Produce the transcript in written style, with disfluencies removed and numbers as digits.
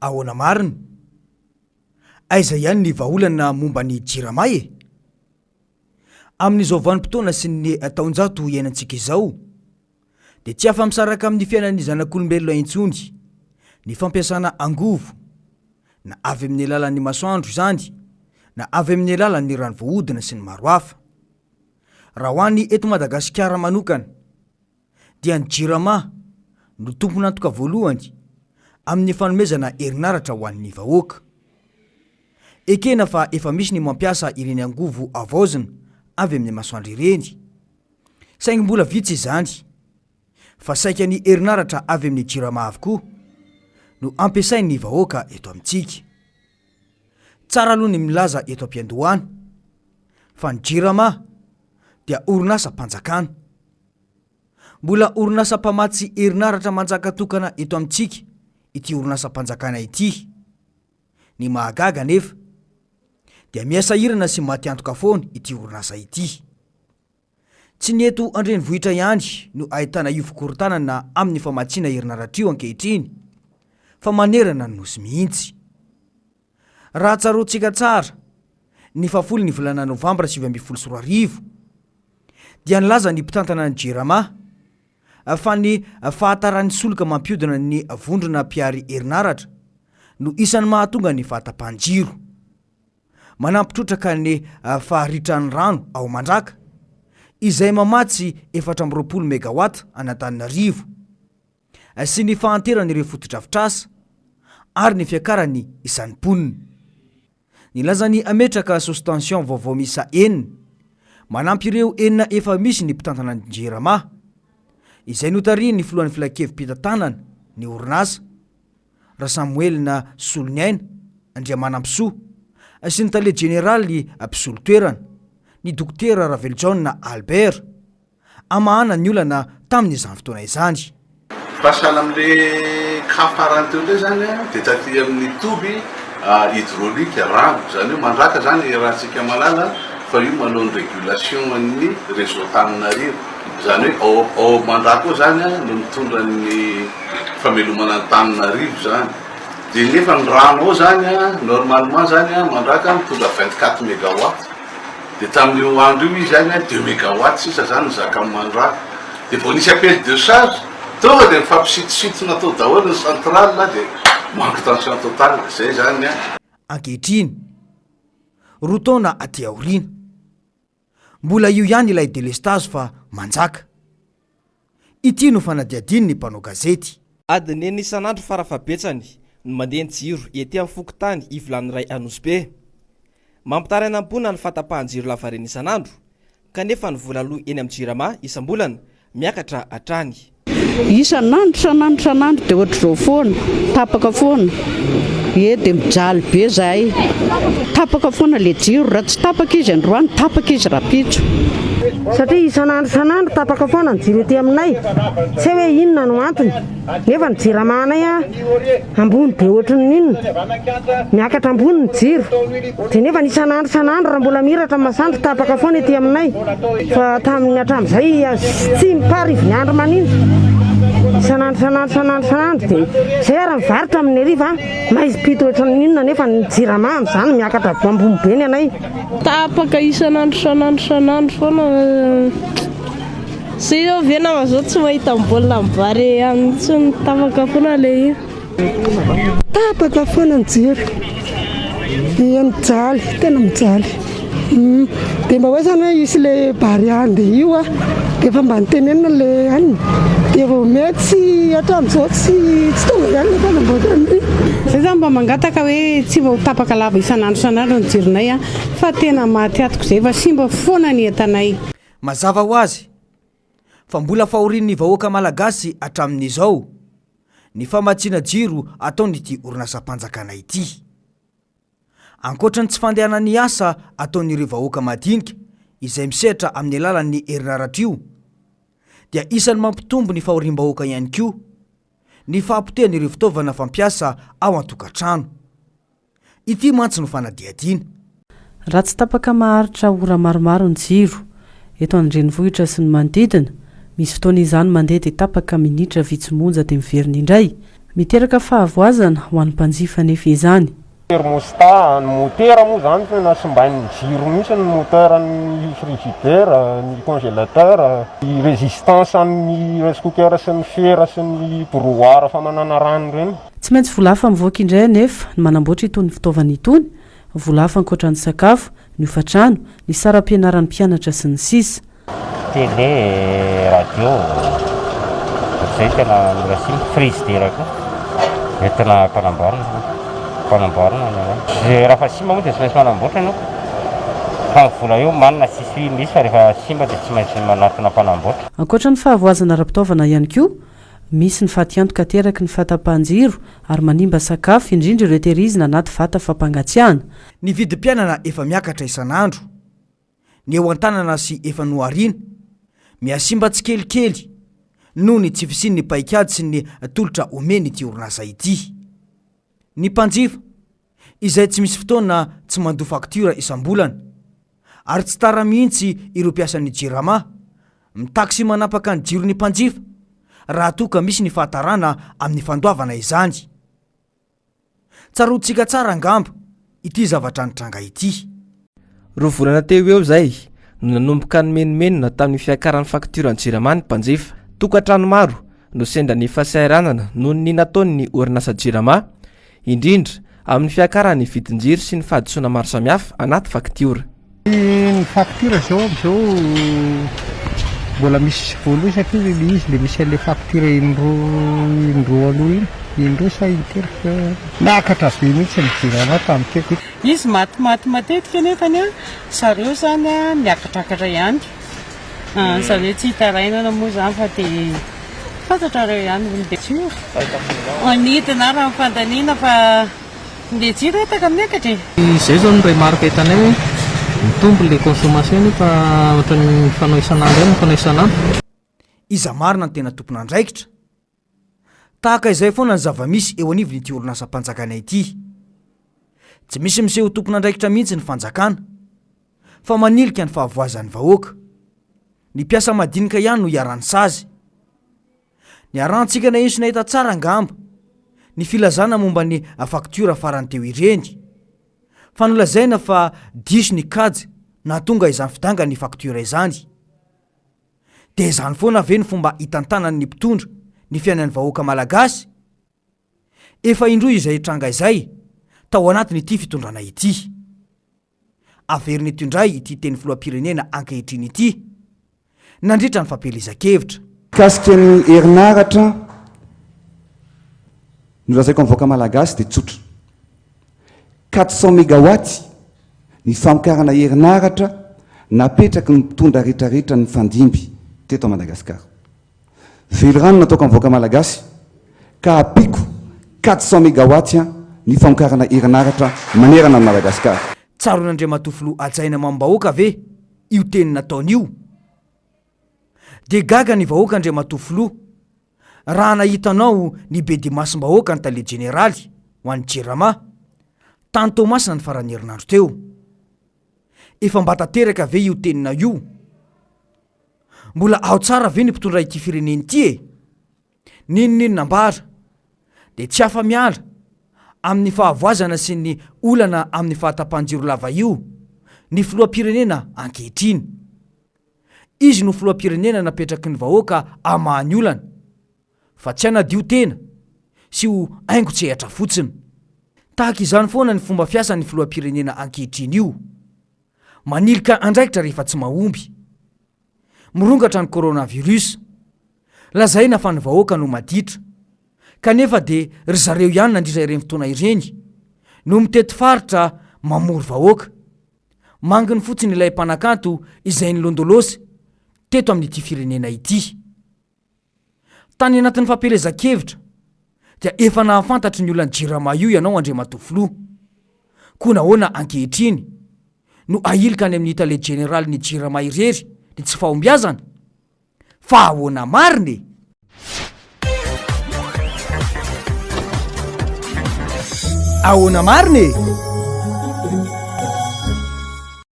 ahoana mariny aiza ihany ny vahaolana momba ny jirama e amin'izao vanim-potoana sy ny taonjato iainantsika izao dia tsy afa-misaraka amin'ny fiainan'ny zanak'olombelona intsony ny fampiasana angovo na avy amin'ny alalan'ny masoandro izany na avy amin'ny alalan'ny rano voahodina sy ny maro hafa raha ho an'ny eto Madagasikara manokana dia ny jirama no tompona antoka voalohany amin'ny fanomezana herinaratra ho an'ny vahoaka. Ekena fa efa misy ny mampiasa ireny angovo avaozina avy amin'ny masoandro ireny. Saingy mbola vitsy izany fa saika ny herinaratra avy amin'ny jirama avokoa no ampiasain'ny vahoaka eto amintsika. Tsara aloha ny milaza eto am-piandohana fa ny jirama dia orinasa mpanjakana. Mbola orinasa mpamatsy herinaratra manjakatokana eto amintsika ity orinasa mpanjakana ity. Ny mahagaga nefa dia miasa irana sy maty antoka foana ity orinasa ity. Tsy ny eto andrenivohitra ihany no ahitana io fikorontanana amin'ny famatsiana herinaratra io ankehitriny fa manerana ny nosy mihitsy. Raha tsaroantsika tsara ny 10 volana Novambra 2024 dia nilaza ny mpitantana ny jirama fa ny fahataran'ny soloka mampiodina ny vondrona mpiary herinaratra no isan'ny mahatonga ny fahatapanjiro. Manampitrotraka ny faharitran'ny rano ao Mandraka izay mamatsy 420 megawata Antananarivo sy ny fahanteran'ireo fotodrafitrasa ary ny fiakarany isan'ny mponina. Nilazany ametraka suspension vaovao misa 4 manampy ireo 4 efa misy ny mpitantana ny jirama izay notariny ny filohan'ny filakevim-pitantanana ny orinasa Samuel na Soloniaina Andriamanampisoa sy ny tale generaly mpisolotoerana ny dokotera Raveljon na Albert amahana ny olana tamin'izany fotoana izany. Fasala am'le kafaranteo le zany dia taty amin'ny toby hydraulique rano zany hoe Mandraka zany rahantsika malala fa io manao ny régulation ny réseau Antananarivo zany hoe ao Mandraka ao zany no mitondra ny famelomana Antananarivo zany. Dia nefa ny rano ao zany normalement zany Mandraka mitondra 24 mégawatts. Dia tamin'io andro io izy zany 2 mégawatts sisa zany zaka amin'ny Mandraka. Dia vao nisy appel de charge tonga dia mifampisitositona tao daholo ny centrale là dia manque tension totale zay zany. Ankehitriny roa taona aty aoriana mbola io ihany ilay délestage fa manjaka. Ity no fanadiadiny ny mpanao gazety. Adiny ny isan'andro farafabetsany no mandeha ny jiro ety amin'ny fokotany Ivolan'ny Ray Anosbe. Mampitary anam-pona ny fatapahan-jiro lavareny isan'andro kanefa ny vola aloha eny amin'ny jirama isam-bolana miakatra hatrany. Isan'andro dia ohatr'izao foana tapaka foana dia mijaly be zahay tapaka foana le jiro raha tsy tapaka izy androany tapaka izy rapitso satria isan'andro tapaka foana ny jiro ety aminay tsy hoe inona no antony nefa ny jiramanay ambony be ohatran'ny inona miakatra ambony ny jiro dia nefa ny isan'andro raha mbola miratra masanto tapaka foana ety aminay fa tamin'ny hatramin'izay tsy miparivy ny andro manindro isan'andro dia zay ara mivarotra amin'ny ariva maizy pito ohatran'ny inona nefa ny jirama amin'izany miakatra ambony be ny anay tapaka isan'andro foana sy io vena mazao tsy mahita mbolina mivary tsy ny tapaka foana le tapaka foana ny jiro mijaly tena mijaly dia mba hoe zany hoe isy le bariany dia io dia efa mba nitenenina le aniny dia vao mety hatramin'izao tsy tonga ihany le fanamboatrany zay zany mba mangataka hoe tsy mba ho tapaka lava isan'andro ny jironay fa tena mahatiatiko zay fa simba foana ny entanay. Mazava ho azy fa mbola fahorin'ny vahoaka malagasy hatramin'izao ny famatsiana jiro ataon'ity orinasa mpanjakana ity. Ankoatrany tsy fandehanany asa ataon'ireo vahoaka madinika izay misehatra amin'ny alalan'ny herinaratra io dia isan'ny mampitombo ny fahoriam-bahoaka ihany koa ny fahampotehan'ireo fitaovana fampiasa ao an-tokantrano. Ity mantsy no fanadiadiana. Raha tsy tapaka maharitra ora maromaro ny jiro eto andrenivohitra sy ny manodidina misy fotoana izany mandeha dia tapaka minitra vitsy monja dia miverina indray miteraka fahavoazana ho an'ny mpanjifa nefa izany. Thermostat ny motera moa zany tena simbain'ny jiro mihitsy ny motera ny frigidaire, ny congélateur, ny résistance amin'ny rice cooker sy ny fera sy ny brouoir famanana rano ireny. Tsy maintsy volafa mivoaka indray nefa ny manamboatra itony fitaovana itony, volafa ankoatran'ny sakafo, ny hofatrano, ny saram-pianaran'ny mpianatra sy ny sisa. Télé, radio, zay tena mirasiny frigidaire koa, entina panamboarana raha fa simba moa dia tsy maintsy manamboatra ianao. Fa vola eo manina sisy misy fa rehefa simba dia tsy maintsy manatona mpanamboatra. Ankoatran'ny fahavoazana ara-pitaovana ihany koa, misy ny fatiantoka teraky ny fatapan-jiro ary manimba sakafo indrindra ireo tehirizina anaty vata fampangatsiahana. Ny vidim-pianana efa miakatra isan'andro, ny eo an-tanana sy efa nohariana, miasimba tsy kelikely noho ny tsy fisian'ny paikady sy ny tolotra omeny ity orinasa ity. Ny mpanjifa izay tsy misy fotoana tsy mandoa faktura isam-bolana ary tsy tara mihitsy ireo mpiasan'ny jirama mitaky sy manapaka ny jiron'ny mpanjifa raha toa ka misy ny fahatarana amin'ny fandoavana izany. Tsarotsika tsara angamba ity zavatra nitranga ity. Roa volana teo eo zay no nanomboka ny menomenona tamin'ny fiakaran'ny fakturan'ny jirama ny mpanjifa. Tokantrano maro no sendra ny fasairanana noho ny nataony ny orinasa jirama, indrindra amin'ny fiakaran'ny vidin-jiro sy ny fahadisoana maro samihafa anaty faktura. Ny faktura zao mbola misy voalo satria izy le misy an'ilay faktura indroa aloha indroa sa intelo nakatra be mihitsy ny jirama tamin'y izy matimaty matetika nefany a zareo zany a miakatrakatra ihany, zareo tsy hitarainana moa zany fa dia fantatra reo ihany ny de jiro anidina raha nyfandaniana fa le jiro etaka miakatra. Izay zao ny ray marika hitanay hoe mitombo le consommation fa ohatran'ny fanao isan'andro ny fanao isan'andro. Iza marina ny tena tompona andraikitra. Tahaka izay foana ny zava-misy eo anivon'ity orinasa mpanjakana ity. Tsy misy miseho tompona andraikitra mihitsy ny fanjakana, fa manilika ny fahavoazan'ny vahoaka. Ny piasa madinika ihany no iarany sazy. Ny arantsika na iso nahita tsara angamba ny filazana momba ny faktura farany teo ireny. Fa nolazaina fa diso ny kajy na tonga izany fidanga ny faktura izany. Dia izany foana ve ny fomba hitantanany ny mpitondra ny fiainan'ny vahoaka malagasy? Efa indroa izay tranga izay tao anatiny ity fitondrana ity. Averiny eto indray ity teny filoham-pirenena ankehitriny ity nandritra ny fampielezan-kevitra. Kasika ny herinaratra nolazaiko amin'ny vahoaka malagasy dia tsotra. 400 mégawatt ny famokarana herinaratra napetraky ny mpitondra rehetrarehetra ny fandimby teto Madagasikara. Velirano nataoko amin'ny vahoaka malagasy ka apiko 400 mégawatt ny famokarana herinaratra manerana ny Madagasikara. Tsaron'Andriamatofolo ajaina mambahoaka ve io teny nataony io? De gaga ny vahoaka Andriamatofolo raha nahitanao ny be dimasim-bahoaka ny tale jeneraly ho an'ny jirama tany Tomasina ny farany herinandro teo. Efa mbatateraka ve io tenina io? Mbola ao tsara ve ny mpitondra ity fireneny ity e? Ninonino nambara de tsy afa miala amin'ny fahavoazana sy ny olana amin'ny fahatapan-jiro lava io ny filoham-pirenena ankehitriny. Izy no filoham-pirenena napetraky ny vahoaka amahany olana, fa tsy anadio tena sy ho aingo tsehatra fotsiny. Tahaka izany foana ny fomba fiasa ny filoham-pirenena ankehitriny io. Manilika andraikitra rehefa tsy mahomby. Mirongatra ny coronavirus, lazaina fa ny vahoaka no maditra, kanefa de ry zareo ihany nandritra ireny fotoana ireny no mitety faritra mamory vahoaka. Manginy fotsiny ilay mpanakanto izay nilondolosy teto amin'ity firenena ity. Tany anatin'ny fampielezan-kevitra dia efa nahafantatry ny olana jirama io ianao Andriamatofolo. Koa nahoana ankehitriny no ahilika any amin'ny hitale jeneraly ny jirama irery ny tsy fahombiazana? Fa ahoana mariny? Ahoana mariny?